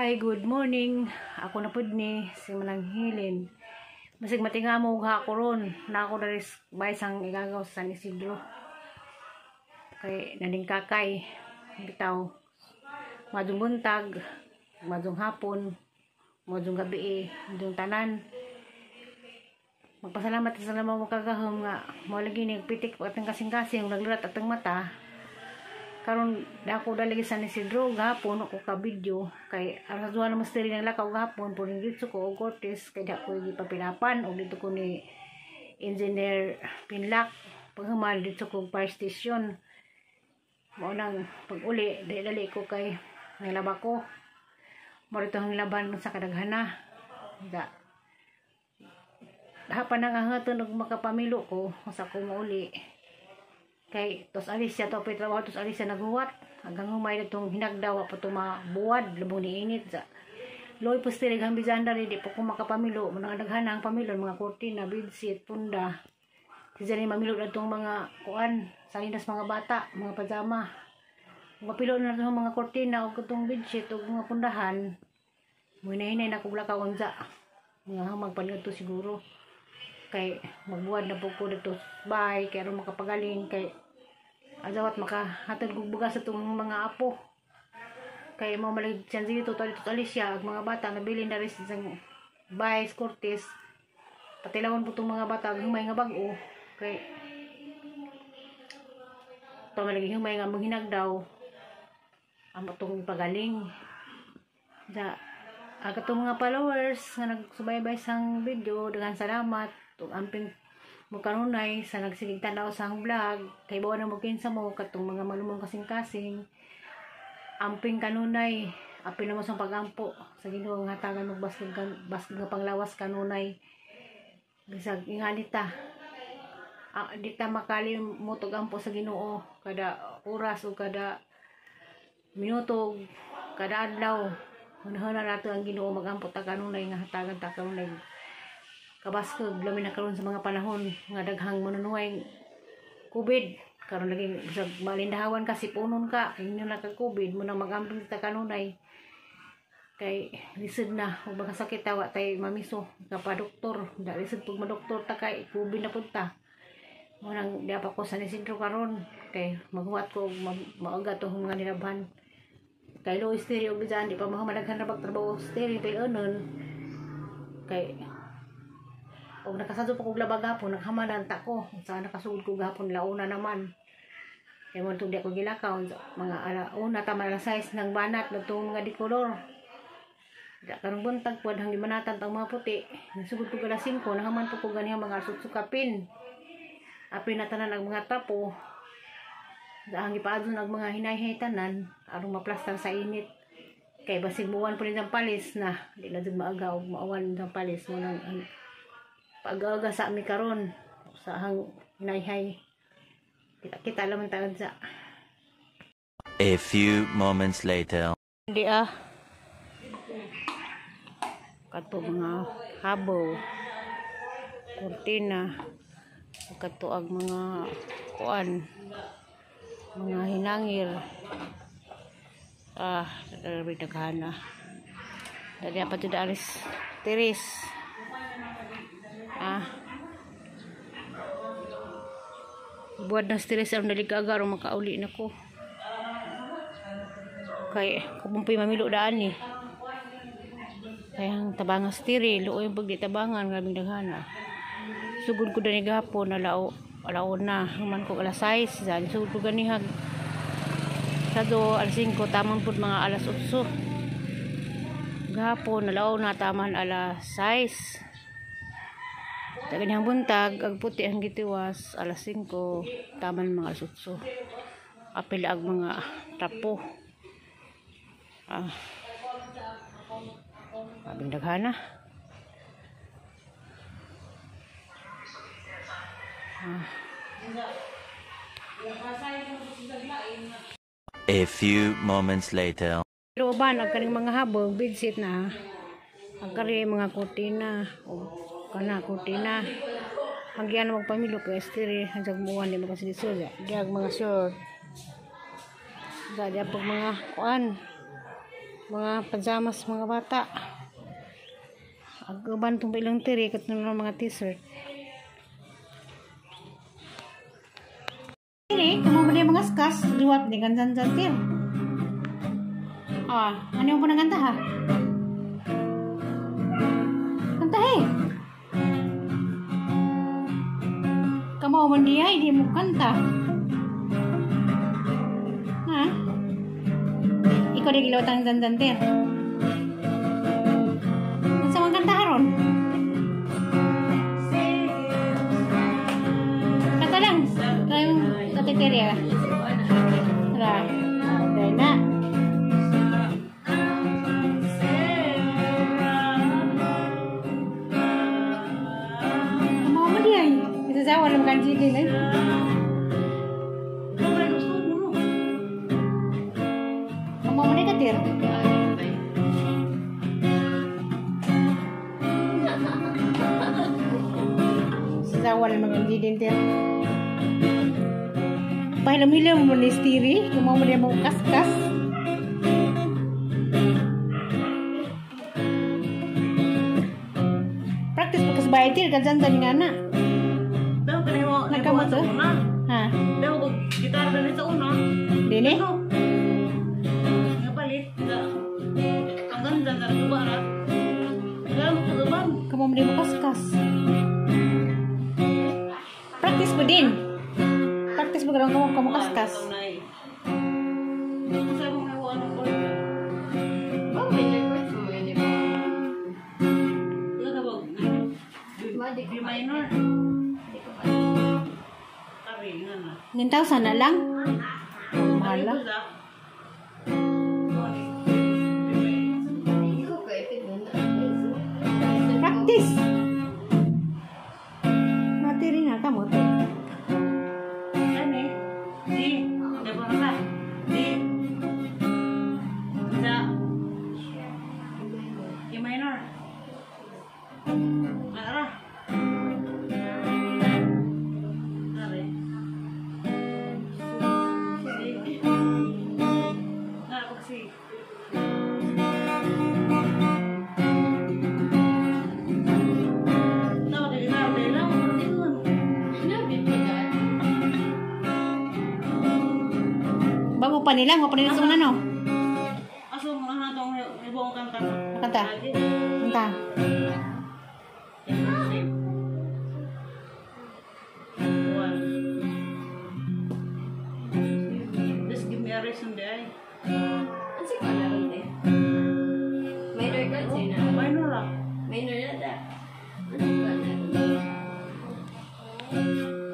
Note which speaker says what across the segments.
Speaker 1: Hi, good morning. Ako na pud ni si Mananghilin. Masig matinga mo ha ko ron. Na ako dari bay sang igagaw sa San Isidro. Kay naning kakay bitaw. Madung buntag, madung hapon, madung gabi, madung tanan. Magpasalamat sa lamang mo kagahom nga mo lagi ni pitik atong kasing-kasing naglurat atong mata. Karon dako dalagi sa San Isidro gahapon ako ka video kay aras duha na masteri ng lakaw gahapon puning dito ko og Cortes kay dako gipapilapan og dito ko ni Engineer Pinlac paghumal dito ko fire station mao nang pag-uli dali ko kay nilaba ko mo dito ang laban sa kadaghana da hapan nang angaton og makapamilo ko sa ko mauli kay tos alis siya to trabaho tos alis siya naghuwat hanggang humay nagtong hinagdaw pa to mabuwad lubong ni init sa loy posteri hang bizanda di po ko makapamilo mga naghanang pamilon mga kurtina bedsheet punda siya ni mamilo natong mga kuan salinas mga bata mga pajama mapilo na to mga kurtina og katong bedsheet og mga pundahan mo hinay na ko lakaw unsa nga magpalit to siguro kay magbuwad na po ko dito bahay kay aron makapagaling kay azawat makahatag og bugas sa itong mga apo kay mo malig siya dito to Alicia at mga bata nabilin na rin sa bahay sa Cortes patilawon po itong mga bata humay nga bag-o kay ito malagi humay nga maghinagdaw ang itong pagaling sa katong mga followers nga nagsubaybay sang video dengan salamat ug amping mo kanunay sa nagsigig tanaw sa vlog kay bawa na mo kinsa mo katong mga malumong kasing-kasing amping kanunay apil na mo sa pagampo sa Ginoo nga hatagan og basig nga panglawas kanunay bisag ingalita dita makalimuto gampo sa Ginoo kada oras o kada minuto kada adlaw hunahuna nato ang Ginoo magampo ta kanunay nga hatagan ta kanunay kabaskog lamin na karon sa mga panahon nga daghang manunuay COVID karon lagi sa malindahawan kasi punon ka inyo na ka COVID mo nang magamping ta kanunay kay lisod na ug baka sakit tawa tay mamiso ka doktor da lisod pug madoktor ta kay COVID na pud ta mo nang di pa ko sa San Isidro karon kay maghuwat ko maaga to mga nilabhan kay low stereo bisan di pa mahamadaghan ra bag trabaho stereo kay anon kay og nakasado pa kog labag gapon naghamalan ta ko sa nakasugod ko gapon launa naman kay mo di ako gilakaw mga alauna ta man 6 ng banat natong mga dikolor da karong buntag pod hang limanatan tang mga puti nasugod ko alas 5 nahaman po ko ganihang mga sutsukapin apin na tanan ang mga tapo dahang ipaadson ang mga hinay-hay tanan aron maplastar sa init kay basig muwan po rin ang palis na di na dun maaga og maawan ng palis mo nang pag-aga sa amin karon sa hang hinay-hay kita laman taon sa
Speaker 2: a few moments later
Speaker 1: hindi kato mga habaw kurtina kato ang mga kuan mga hinangir dali daghana dali apa tuh alis tiris buat na tiris ang dali kagar makauli na ko kay kumpuy mamilo daan ni kaya ang tabangas tiri luoy pag di tabangan grabing daghana sugod ko dani gahapon alaon na human ko alas 6 sugod ko ganihag sa do alas 5 tamang pud mga alas 8 gahapon alaon na taman alas 6 ganihang buntag ag puti ang gitiwas alas 5 taman mga alas 8 apil ag mga tapo abing daghana
Speaker 2: a few moments later
Speaker 1: pero ba ang kaning mga habog bedsheet na ang kari mga kurtina o kana kurtina hangyan magpamilo kay estiri hanggang buwan di makasilisod diag mga short Dada pag mga kuan Mga pajamas mga bata. Agaban itong ilang tiri kat ng mga t-shirt. Tiri, kamo mo na yung mga skas. Liwat ni gansan dyan tir. Ano yung punang kanta ha? Kanta Kamo man diya, hindi mo kanta. Ha? Ikaw di gilawat ang dandan tir. Sa mga kanta haron? Kanta lang. Kayong katiterya. Tara. Dahil na. Kamo mo diya. Isasawa lang kanji din eh. Kamo mo na katir. Sawal magandidin tir. Pahilam-hilam mo ni stiri, kung mo na mo kaskas. Practice mo kasbay tir, kadyan-dyan nga na.
Speaker 3: Daw kanay mo
Speaker 1: Nagkamot
Speaker 3: sa
Speaker 1: eh?
Speaker 3: una.
Speaker 1: Ha?
Speaker 3: Daw gitar dali sa una.
Speaker 1: Dini?
Speaker 3: Ano? Nga palit. Ang ganda na ito ba na? Kaya mo kagaban.
Speaker 1: Kamo mo na mo kaskas. Practice mo din. Practice mo karang kamo kaskas.
Speaker 3: Kasi mo nga ano ko.
Speaker 4: Oh, may record mo yun, di ba?
Speaker 3: Wala ka ba?
Speaker 4: Di
Speaker 3: B minor. Kari nga na.
Speaker 1: 9,000 na lang. Mahala.
Speaker 4: Hindi ko kaipid mo na.
Speaker 1: Practice. Matiri nga kamo to.
Speaker 3: Ano eh? Di. Diba ka? Di. Sa. B minor. Ara. Ari. Ara ko kasi. Tawa dali lang.
Speaker 4: Sinabi mo dyan.
Speaker 1: Bago pa nila, mo pa nila sa una no.
Speaker 3: Aso mo na itong ibong kanta.
Speaker 1: Kanta. Kanta. Just give me a reason there.
Speaker 4: Ang si Kala rin eh. Minor ka sina.
Speaker 3: Minor lang.
Speaker 4: Minor na da. Ano si Kala rin?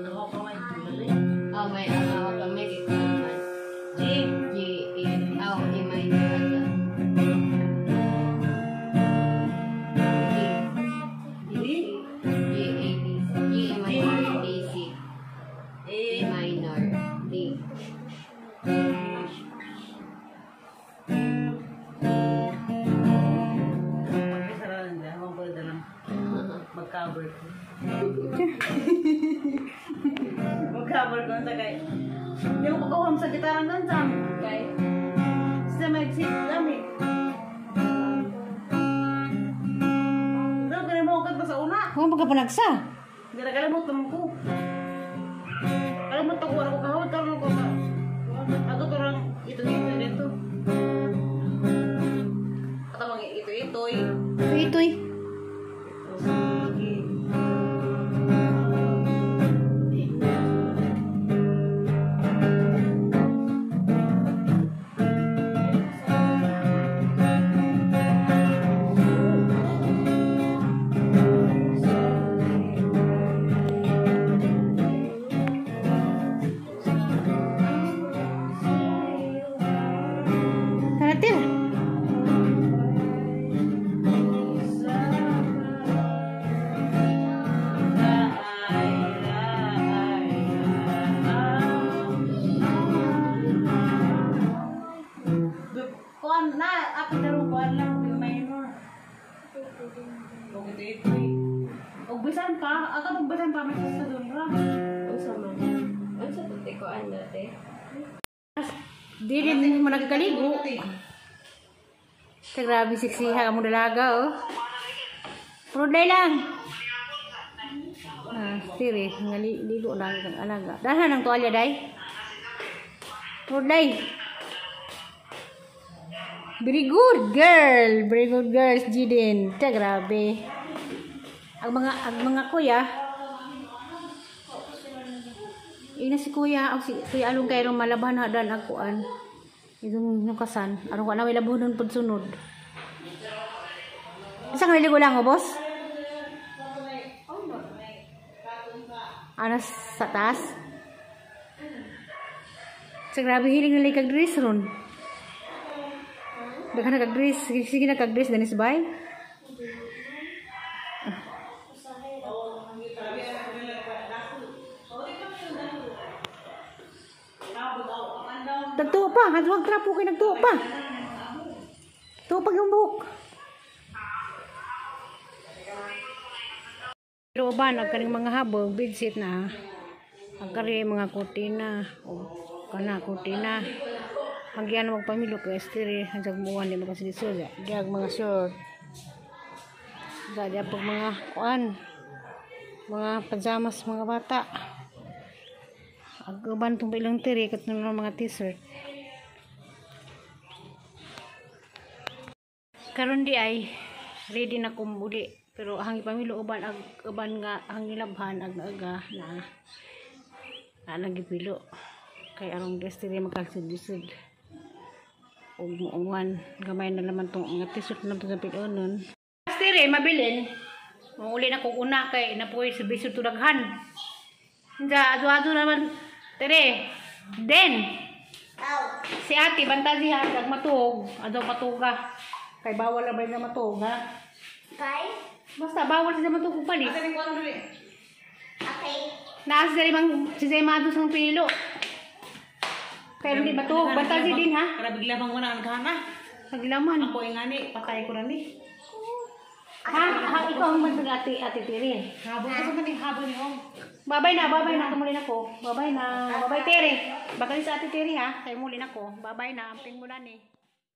Speaker 3: Ako pa may tuloy.
Speaker 4: Oh, may ako kami kikaman.
Speaker 3: G.
Speaker 4: G, A, oh, A minor na da.
Speaker 3: D.
Speaker 4: G, A, B, G, A minor, D, C.
Speaker 3: A.
Speaker 4: A minor, D.
Speaker 3: Pag-isaralan dyan. Habang pwede lang. Mag-cover ko. Mag-cover ko. Tagay. Hindi mo pagkawam sa gitarang gansang.
Speaker 4: Okay.
Speaker 3: Sila may exit dami. Daw, ganun mo agad ba sa una?
Speaker 1: Kung pagkapanagsa.
Speaker 3: Hindi na kalimot naman ko. Kalimot ako, ako kahawad, kalimot ko ka. Ako to lang, ito. Katawang ito,
Speaker 1: Itoy. Tara.
Speaker 3: Kuan na, ako daro kuan lang, minor. Ito. Ugbisan pa, ako ugbisan pa, may sa doon ra.
Speaker 4: Ang sama. Ang sa tutikoan dati.
Speaker 1: Di rin mo nagkaligo. Kaya grabe siksiha mo dalaga, oh. Pruday lang. Tiri, ligo na ang alaga. Dahan ang tuwalya, day. Pruday. Very good girls, Jiden. Kaya grabe. Ang mga kuya, ina si kuya, si kuya along kayo malaban na dan akuan. Itong nukasan, arong ka na may labunon pud sunod. Isang naligo lang, boss? Anas sa taas? Sa grabe hiling nalay kag-dress ron. Daghan na kag-dress. Sige na kag-dress, Dennis Bay. Nagtuo pa. Huwag trapo kayo nagtuo pa. Tuo pa yung buhok. Pero ba, nagkaring mga habog, bedsheet na. Nagkaring mga kurtina. O kana kurtina. Magyan magpamilo ko estiri. Hanggang buwan di makasilisod. Diag mga short. Diag pag mga kuan. Mga pajamas mga bata. Agaban itong ilang tiri kat ng mga t-shirt. Karon di ay ready na kumuli. Pero ang ipamilo uban nga ang ilabhan ag naaga na nagipilo. Kay arong destiny magkalsud-lisud. Og muungan gamay na naman tong mga t-shirt na to sa pilonon. Destiny mabilin. Muli na kog una kay napoy sa bisud tudaghan. Hinda adu-adu naman tere. Den. Si ate banta diha kag matug, adaw matuga. Kay bawal na ba na matug ha?
Speaker 4: Kay?
Speaker 1: Basta bawal siya matug og palit.
Speaker 4: Okay.
Speaker 1: Naas dali mang si Mado sang pilo. Kay hindi matug, banta si din ha?
Speaker 3: Para bigla bang wala ang gana.
Speaker 1: Naglaman.
Speaker 3: Ako ingani, patay ko na ni.
Speaker 1: Ha, ikaw ang magbigati ate Tiri.
Speaker 3: Habol ka sa maning habol niyo.
Speaker 1: Babay na kamuli na ko. Babay Tiri. Bakal sa ate Tiri ha, kay muli na ko. Babay na, amping mo na ni.